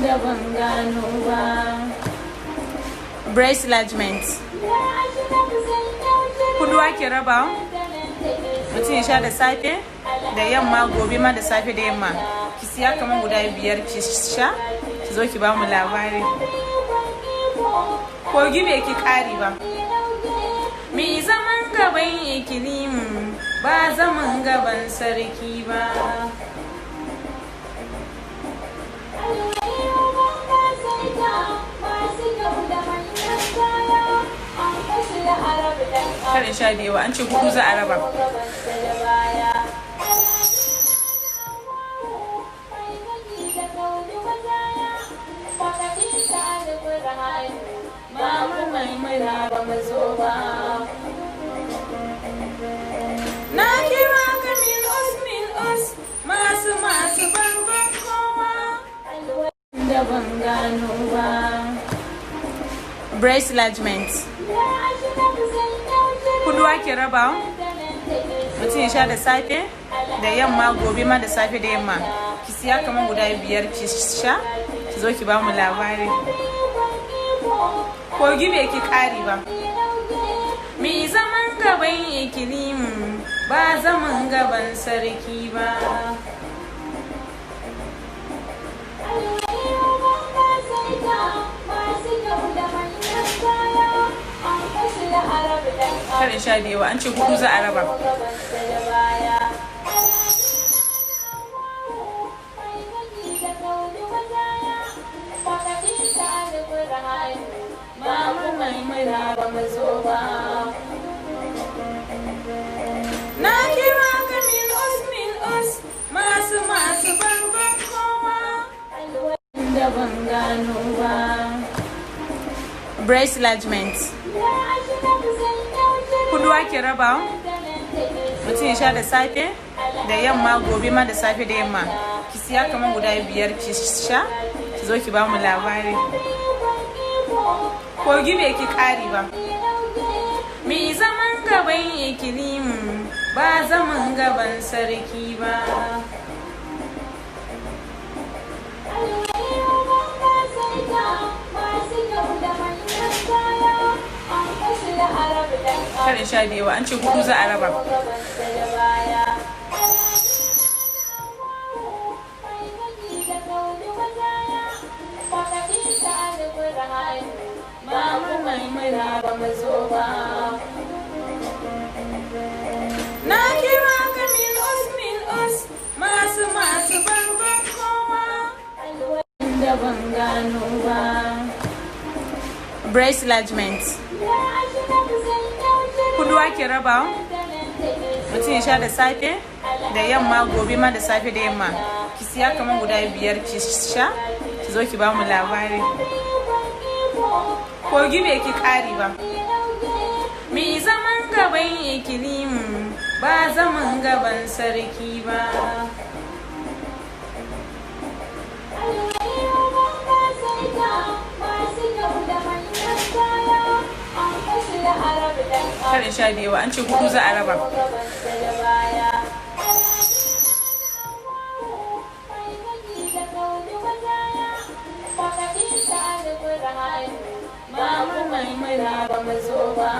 da ban gano ba. Breast enlargement. Kudu ake raba mutum ya sha da safe da yamma, gobe ma da safe da yamma. Ki siya kamar guda 5 ki sha, ki zo ki ba mu labari. Kogi bai ki kari ba. Mi zaman gaban ikilimu ba zaman gaban sarki ba. Karin sha da yawa, an ce 4 za a raba. Na kira ka min us masu bangon kowa da ban gano ba. Breast enlargement. Kudu ake raba mutum ya sha da safe da yamma, gobe ma da safe da yamma. Ki siya kamar guda 5 ki sha, ki zo ki ba mu labari. Kogi bai ki kari ba. Mi zaman gaban ikilimu ba zaman gaban sarki ba. Karin sha da yawa, an ce 4 za a raba. Na kira ka min us masu bangon kowa da ban gano ba. Breast enlargement. Kudu ake raba mutum ya sha da safe da yamma, gobe ma da safe da yamma. Ki siya kamar guda 5 ki sha, ki zo ki ba mu labari. Kogi bai ki kari ba. Mi zaman gaban ikilimu ba zaman gaban sarki ba. Karin sha da yawa, an ce 4 za a raba. Na kira ka min us masu bangon kowa da ban gano ba. Breast enlargement. Kudu ake raba mutum ya sha da safe da yamma, gobe ma da safe da yamma. Ki siya kamar guda 5 ki sha, ki zo ki ba mu labari. Kogi bai ki kari ba. Mi zaman gaban ikilimu ba zaman gaban sarki ba. Karin sha da yawa, an ce 4 za a raba. Mama mai ba mu zo ba.